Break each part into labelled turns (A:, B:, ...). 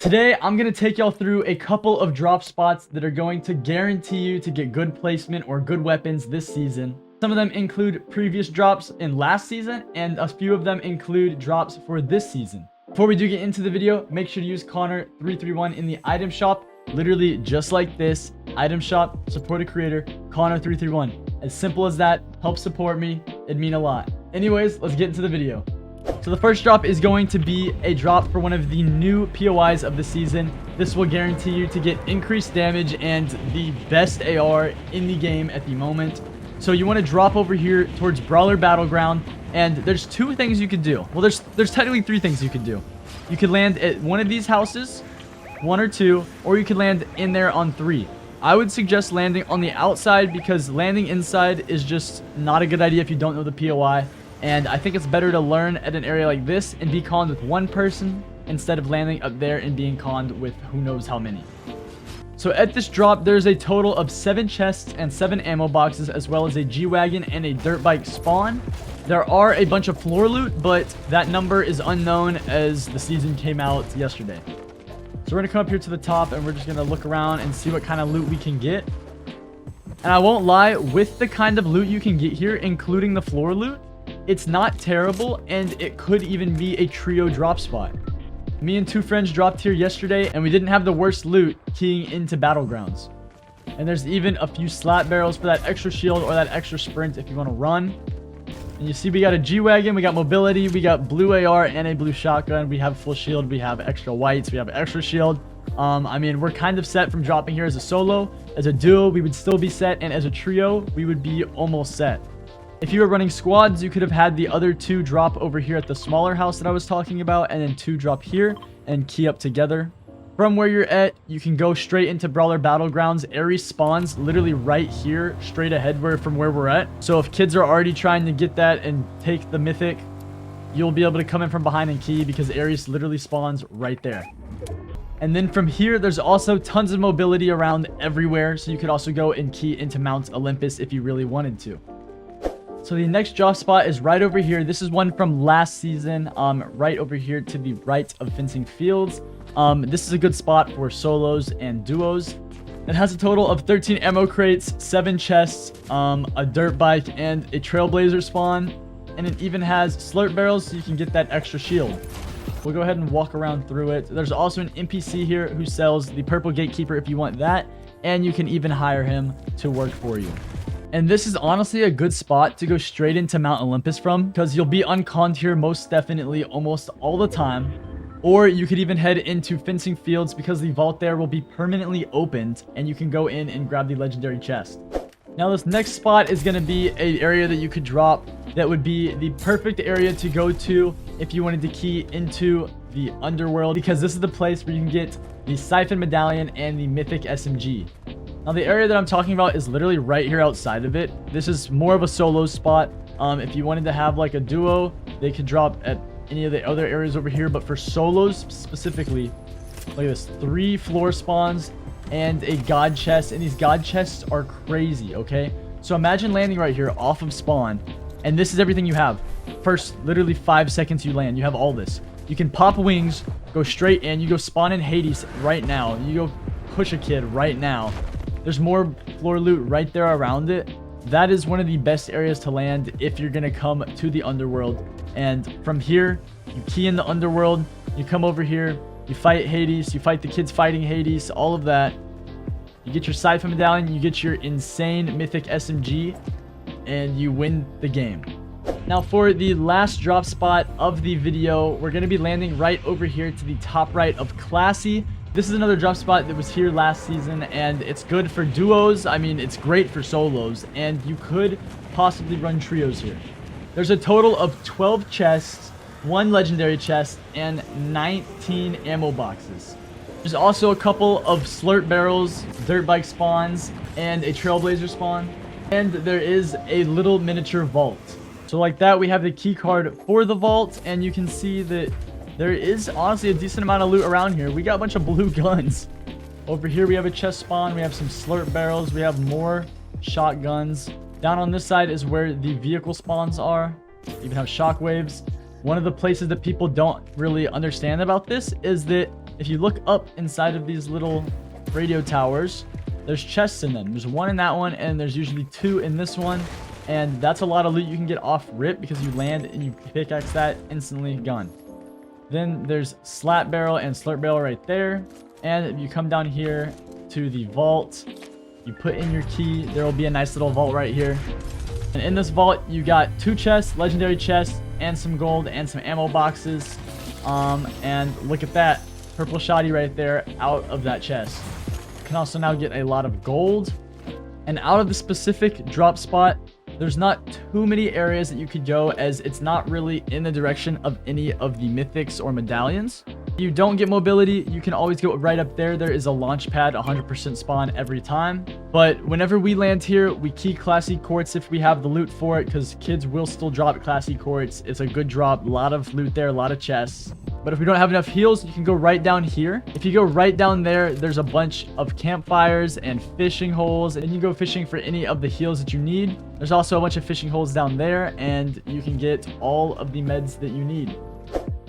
A: Today, I'm going to take y'all through a couple of drop spots that are going to guarantee you to get good placement or good weapons this season. Some of them include previous drops in last season, and a few of them include drops for this season. Before we do get into the video, make sure to use Connor331 in the item shop. Literally just like this, item shop, support a creator, Connor331. As simple as that, help support me, it'd mean a lot. Anyways, let's get into the video. So the first drop is going to be a drop for one of the new POIs of the season. This will guarantee you to get increased damage and the best AR in the game at the moment. So you want to drop over here towards Brawler Battleground, and there's two things you could do. Well, there's technically three things you could do. You could land at one of these houses, one or two, or you could land in there on three. I would suggest landing on the outside because landing inside is just not a good idea if you don't know the POI. And I think it's better to learn at an area like this and be conned with one person instead of landing up there and being conned with who knows how many. So at this drop, there's a total of 7 chests and 7 ammo boxes, as well as a G-Wagon and a dirt bike spawn. There are a bunch of floor loot, but that number is unknown as the season came out yesterday. So we're going to come up here to the top and we're just going to look around and see what kind of loot we can get. And I won't lie, with the kind of loot you can get here, including the floor loot, it's not terrible, and it could even be a trio drop spot. Me and 2 friends dropped here yesterday, and we didn't have the worst loot keying into Battlegrounds. And there's even a few slat barrels for that extra shield or that extra sprint if you want to run. And you see we got a G-Wagon, we got mobility, we got blue AR and a blue shotgun. We have full shield, we have extra whites, we have extra shield. I mean, we're kind of set from dropping here as a solo. As a duo, we would still be set, and as a trio, we would be almost set. If you were running squads, you could have had the other 2 drop over here at the smaller house that I was talking about, and then 2 drop here and key up together. From where you're at, you can go straight into Brawler Battlegrounds. Ares spawns literally right here, straight ahead from where we're at. So if kids are already trying to get that and take the mythic, you'll be able to come in from behind and key because Ares literally spawns right there. And then from here, there's also tons of mobility around everywhere. So you could also go and key into Mount Olympus if you really wanted to. So the next drop spot is right over here. This is one from last season, right over here to the right of Fencing Fields. This is a good spot for solos and duos. It has a total of 13 ammo crates, 7 chests, a dirt bike, and a trailblazer spawn. And it even has slurp barrels so you can get that extra shield. We'll go ahead and walk around through it. There's also an NPC here who sells the purple gatekeeper if you want that. And you can even hire him to work for you. And this is honestly a good spot to go straight into Mount Olympus from, because you'll be unconned here most definitely almost all the time. Or you could even head into Fencing Fields because the vault there will be permanently opened and you can go in and grab the legendary chest. Now this next spot is going to be an area that you could drop that would be the perfect area to go to if you wanted to key into the underworld, because this is the place where you can get the Siphon Medallion and the Mythic SMG. Now, the area that I'm talking about is literally right here outside of it. This is more of a solo spot. If you wanted to have like a duo, they could drop at any of the other areas over here. But for solos specifically, look at this. 3 floor spawns and a god chest. And these god chests are crazy, okay? So imagine landing right here off of spawn. And this is everything you have. First, literally 5 seconds you land. You have all this. You can pop wings, go straight in. You go spawn in Hades right now. You go push a kid right now. There's more floor loot right there around it. That is one of the best areas to land if you're going to come to the underworld. And from here, you key in the underworld. You come over here. You fight Hades. You fight the kids fighting Hades. All of that. You get your Siphon Medallion. You get your insane Mythic SMG. And you win the game. Now for the last drop spot of the video, we're going to be landing right over here to the top right of Classy. This is another drop spot that was here last season, and it's good for duos. I mean, it's great for solos, and you could possibly run trios here. There's a total of 12 chests, 1 legendary chest, and 19 ammo boxes. There's also a couple of slurp barrels, dirt bike spawns, and a trailblazer spawn. And there is a little miniature vault. So like that, we have the key card for the vault, and you can see that there is honestly a decent amount of loot around here. We got a bunch of blue guns. Over here, we have a chest spawn. We have some slurp barrels. We have more shotguns. Down on this side is where the vehicle spawns are. You even have shockwaves. One of the places that people don't really understand about this is that If you look up inside of these little radio towers, there's chests in them. There's one in that one, and there's usually 2 in this one. And that's a lot of loot you can get off rip because you land and you pickaxe that, instantly gone. Then there's slap barrel and slurp barrel right there. And if you come down here to the vault, you put in your key, there will be a nice little vault right here. And in this vault, you got 2 chests, legendary chests, and some gold and some ammo boxes. And look at that, purple shoddy right there out of that chest. You can also now get a lot of gold. And out of the specific drop spot, there's not too many areas that you could go, as it's not really in the direction of any of the mythics or medallions. If you don't get mobility, you can always go right up there. There is a launch pad, 100% spawn every time. But whenever we land here, we key classy quartz if we have the loot for it, because kids will still drop classy quartz. It's a good drop, a lot of loot there, a lot of chests. But if we don't have enough heals, you can go right down here. If you go right down there, there's a bunch of campfires and fishing holes, and you can go fishing for any of the heals that you need. There's also a bunch of fishing holes down there, and you can get all of the meds that you need.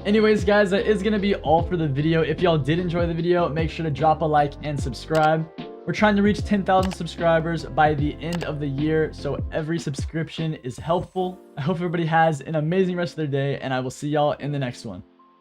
A: Anyways, guys, that is going to be all for the video. If y'all did enjoy the video, make sure to drop a like and subscribe. We're trying to reach 10,000 subscribers by the end of the year, so every subscription is helpful. I hope everybody has an amazing rest of their day, and I will see y'all in the next one.